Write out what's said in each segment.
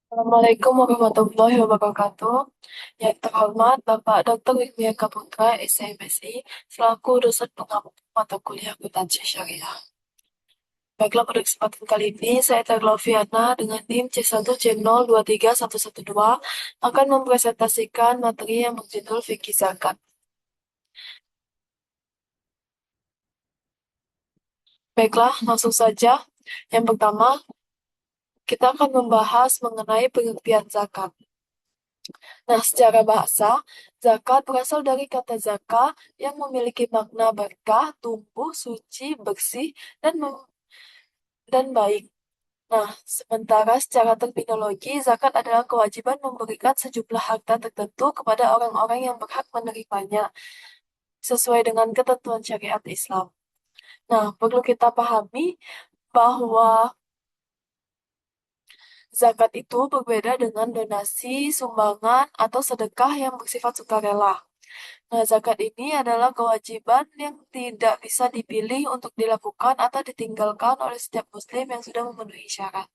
Assalamualaikum warahmatullahi wabarakatuh. Yang terhormat Bapak Dr. Wimia Kaputra, SMSI, selaku dosen pengampu mata kuliah akuntansi syariah. Baiklah, pada kesempatan kali ini, saya Terloviana dengan NIM C1C023112 akan mempresentasikan materi yang berjudul Fikih Zakat. Baiklah, langsung saja. Yang pertama, kita akan membahas mengenai pengertian zakat. Nah, secara bahasa, zakat berasal dari kata zaka yang memiliki makna berkah, tumbuh, suci, bersih, dan baik. Nah, sementara secara terminologi, zakat adalah kewajiban memberikan sejumlah harta tertentu kepada orang-orang yang berhak menerimanya, sesuai dengan ketentuan syariat Islam. Nah, perlu kita pahami bahwa zakat itu berbeda dengan donasi, sumbangan, atau sedekah yang bersifat sukarela. Nah, zakat ini adalah kewajiban yang tidak bisa dipilih untuk dilakukan atau ditinggalkan oleh setiap muslim yang sudah memenuhi syarat.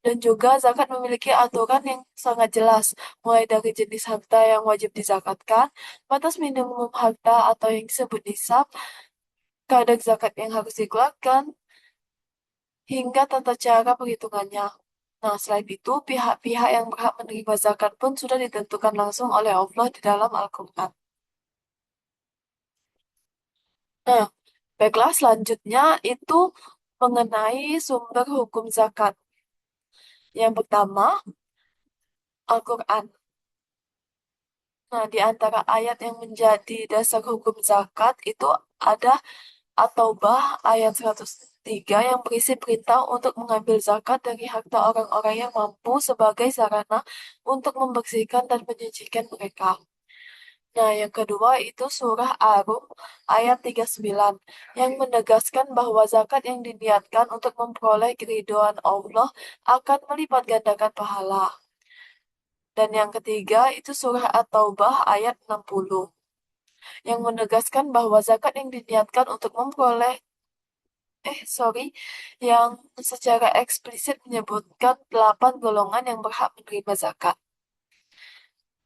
Dan juga zakat memiliki aturan yang sangat jelas, mulai dari jenis harta yang wajib dizakatkan, batas minimum harta atau yang disebut nisab, kadar zakat yang harus dikeluarkan, hingga tata cara perhitungannya. Nah, selain itu, pihak-pihak yang berhak menerima zakat pun sudah ditentukan langsung oleh Allah di dalam Al-Quran. Nah, baiklah, selanjutnya itu mengenai sumber hukum zakat. Yang pertama, Al-Quran. Nah, di antara ayat yang menjadi dasar hukum zakat itu ada At-Taubah ayat 103 yang berisi perintah untuk mengambil zakat dari harta orang-orang yang mampu sebagai sarana untuk membersihkan dan menyucikan mereka. Nah, yang kedua itu surah Ar-Rum ayat 39 yang menegaskan bahwa zakat yang diniatkan untuk memperoleh keridhaan Allah akan melipat gandakan pahala. Dan yang ketiga itu surah At-Taubah ayat 60 yang menegaskan bahwa zakat yang diniatkan untuk memperoleh yang secara eksplisit menyebutkan 8 golongan yang berhak menerima zakat.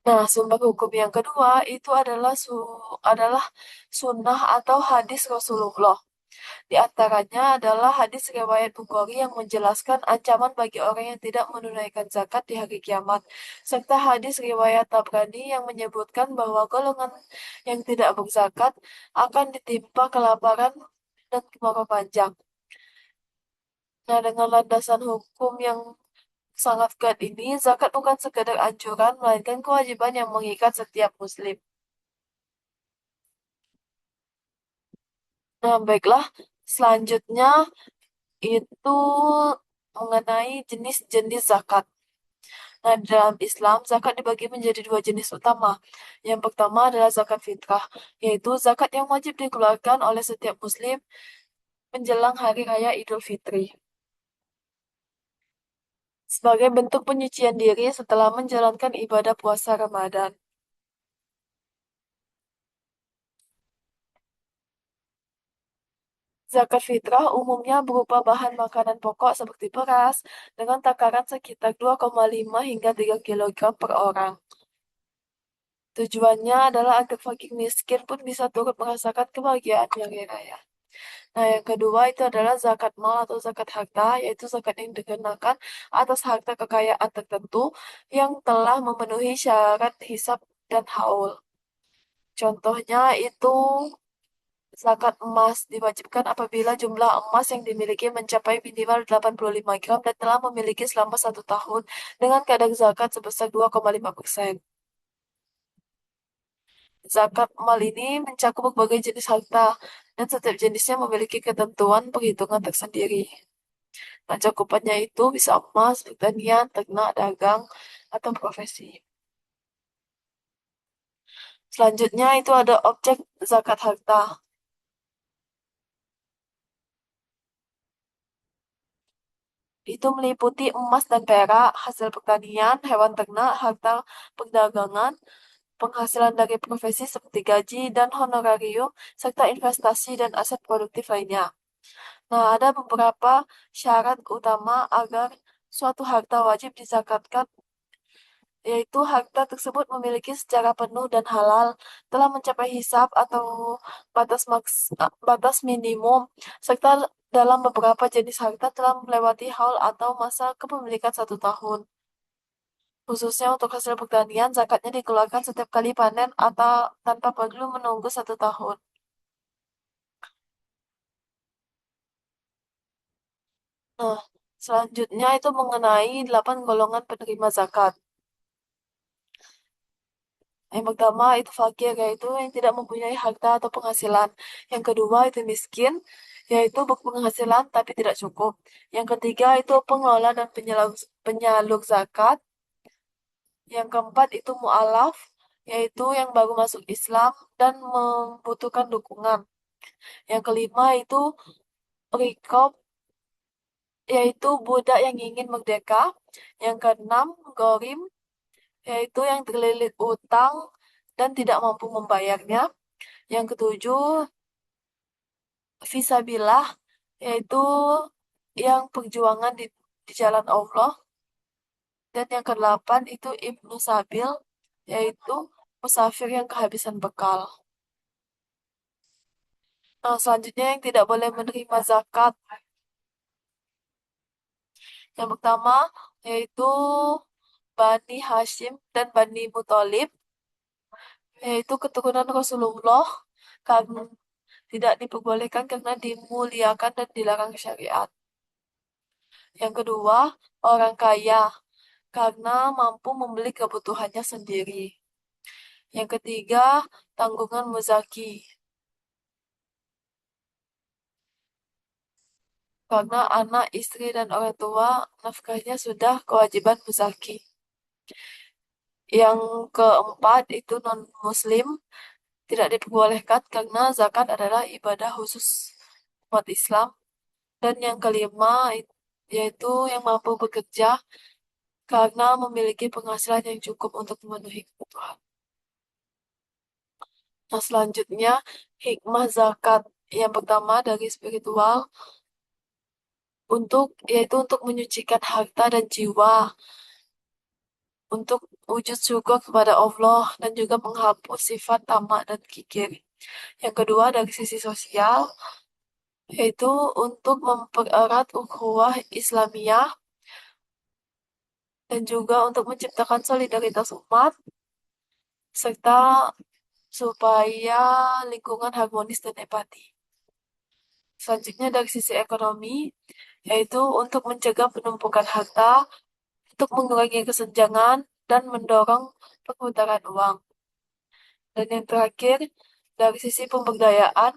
Nah, sumber hukum yang kedua itu adalah sunnah atau hadis Rasulullah. Di antaranya adalah hadis riwayat Bukhari yang menjelaskan ancaman bagi orang yang tidak menunaikan zakat di hari kiamat, serta hadis riwayat Tabrani yang menyebutkan bahwa golongan yang tidak berzakat akan ditimpa kelaparan dan kemarau panjang. Nah, dengan landasan hukum yang sangat kuat ini, zakat bukan sekedar anjuran, melainkan kewajiban yang mengikat setiap muslim. Nah, baiklah. Selanjutnya itu mengenai jenis-jenis zakat. Nah, dalam Islam, zakat dibagi menjadi dua jenis utama. Yang pertama adalah zakat fitrah, yaitu zakat yang wajib dikeluarkan oleh setiap muslim menjelang hari raya Idul Fitri. Sebagai bentuk penyucian diri setelah menjalankan ibadah puasa Ramadan. Zakat fitrah umumnya berupa bahan makanan pokok seperti beras dengan takaran sekitar 2,5 hingga 3 kilogram per orang. Tujuannya adalah agar fakir miskin pun bisa turut merasakan kebahagiaan hari raya. Nah, yang kedua itu adalah zakat mal atau zakat harta, yaitu zakat yang dikenakan atas harta kekayaan tertentu yang telah memenuhi syarat hisab dan haul. Contohnya itu zakat emas diwajibkan apabila jumlah emas yang dimiliki mencapai minimal 85 gram dan telah memiliki selama 1 tahun dengan kadar zakat sebesar 2,5%. Zakat mal ini mencakup berbagai jenis harta dan setiap jenisnya memiliki ketentuan perhitungan tersendiri. Nah, cakupannya itu bisa emas, pertanian, ternak, dagang, atau profesi. Selanjutnya itu ada objek zakat harta. Itu meliputi emas dan perak, hasil pertanian, hewan ternak, harta perdagangan, penghasilan dari profesi seperti gaji dan honorarium, serta investasi dan aset produktif lainnya. Nah, ada beberapa syarat utama agar suatu harta wajib dizakatkan, yaitu harta tersebut memiliki secara penuh dan halal, telah mencapai hisab atau batas minimum, serta dalam beberapa jenis harta telah melewati haul atau masa kepemilikan 1 tahun. Khususnya untuk hasil pertanian, zakatnya dikeluarkan setiap kali panen atau tanpa perlu menunggu 1 tahun. Nah, selanjutnya itu mengenai 8 golongan penerima zakat. Yang pertama itu fakir, yaitu yang tidak mempunyai harta atau penghasilan. Yang kedua itu miskin, yaitu berpenghasilan tapi tidak cukup. Yang ketiga itu pengelola dan penyalur zakat. Yang keempat itu mu'alaf, yaitu yang baru masuk Islam dan membutuhkan dukungan. Yang kelima itu rikob, yaitu budak yang ingin merdeka. Yang keenam, gorim, yaitu yang terlilit utang dan tidak mampu membayarnya. Yang ketujuh, Fisabilah, yaitu yang perjuangan di jalan Allah. Dan yang kedelapan itu Ibnu Sabil, yaitu musafir yang kehabisan bekal. Nah, selanjutnya yang tidak boleh menerima zakat. Yang pertama, yaitu Bani Hashim dan Bani Muthalib, yaitu keturunan Rasulullah, karena tidak diperbolehkan karena dimuliakan dan dilarang syariat. Yang kedua, orang kaya, karena mampu membeli kebutuhannya sendiri. Yang ketiga, tanggungan muzaki, karena anak, istri, dan orang tua nafkahnya sudah kewajiban muzaki. Yang keempat, itu non-muslim, tidak diperbolehkan karena zakat adalah ibadah khusus umat Islam. Dan yang kelima, yaitu yang mampu bekerja karena memiliki penghasilan yang cukup untuk memenuhi kebutuhan. Nah, selanjutnya, hikmah zakat. Yang pertama dari spiritual, yaitu untuk menyucikan harta dan jiwa, untuk wujud syukur kepada Allah, dan juga menghapus sifat tamak dan kikir. Yang kedua dari sisi sosial, yaitu untuk mempererat ukhuwah Islamiyah dan juga untuk menciptakan solidaritas umat, serta supaya lingkungan harmonis dan empati. Selanjutnya dari sisi ekonomi, yaitu untuk mencegah penumpukan harta, untuk mengurangi kesenjangan, dan mendorong perputaran uang. Dan yang terakhir, dari sisi pemberdayaan,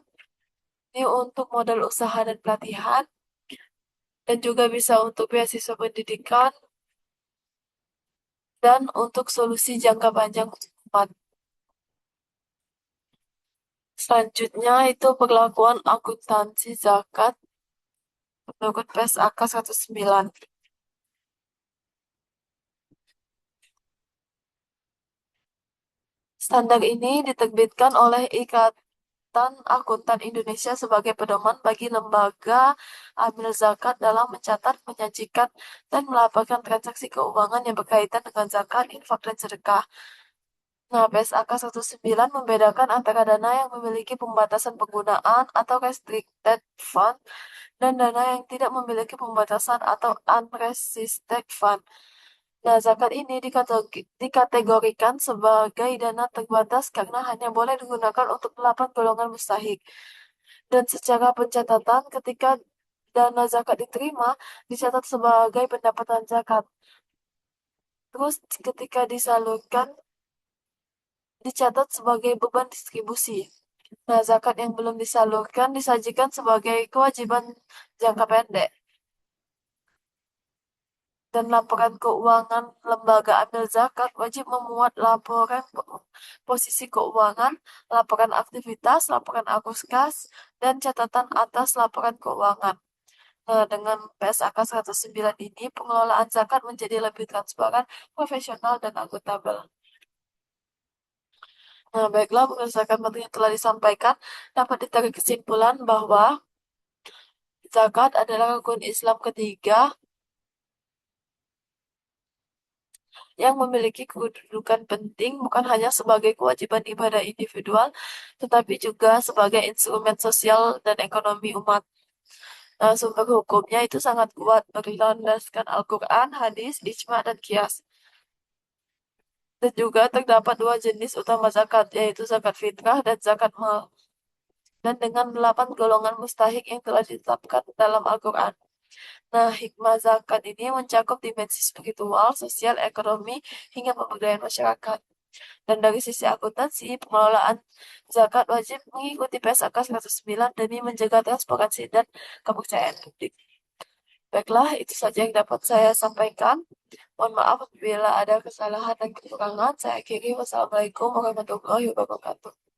ini untuk modal usaha dan pelatihan, dan juga bisa untuk beasiswa pendidikan, dan untuk solusi jangka panjang untuk umat. Selanjutnya itu perlakuan akuntansi zakat menurut PSAK 109. Standar ini diterbitkan oleh Ikatan Akuntan Indonesia sebagai pedoman bagi lembaga amil zakat dalam mencatat, menyajikan, dan melaporkan transaksi keuangan yang berkaitan dengan zakat, infak, dan sedekah. Nah, PSAK 19 membedakan antara dana yang memiliki pembatasan penggunaan atau restricted fund dan dana yang tidak memiliki pembatasan atau unrestricted fund. Nah, zakat ini dikategorikan sebagai dana terbatas karena hanya boleh digunakan untuk 8 golongan mustahik. Dan secara pencatatan, ketika dana zakat diterima, dicatat sebagai pendapatan zakat. Terus ketika disalurkan, dicatat sebagai beban distribusi. Nah, zakat yang belum disalurkan disajikan sebagai kewajiban jangka pendek. Dan laporan keuangan lembaga amil zakat wajib memuat laporan posisi keuangan, laporan aktivitas, laporan arus kas, dan catatan atas laporan keuangan. Nah, dengan PSAK 109 ini, pengelolaan zakat menjadi lebih transparan, profesional, dan akuntabel. Nah, baiklah, berdasarkan materi yang telah disampaikan, dapat ditarik kesimpulan bahwa zakat adalah rukun Islam ketiga yang memiliki kedudukan penting bukan hanya sebagai kewajiban ibadah individual, tetapi juga sebagai instrumen sosial dan ekonomi umat. Nah, sumber hukumnya itu sangat kuat berlandaskan Al-Quran, hadis, ijma, dan qiyas. Dan juga terdapat dua jenis utama zakat, yaitu zakat fitrah dan zakat mal. Dan dengan 8 golongan mustahik yang telah ditetapkan dalam Al-Quran. Nah, hikmah zakat ini mencakup dimensi spiritual, sosial, ekonomi, hingga pemberdayaan masyarakat. Dan dari sisi akuntansi, pengelolaan zakat wajib mengikuti PSAK 109 demi menjaga transparansi dan kepercayaan publik. Baiklah, itu saja yang dapat saya sampaikan. Mohon maaf apabila ada kesalahan dan kekurangan. Saya akhiri. Wassalamualaikum warahmatullahi wabarakatuh.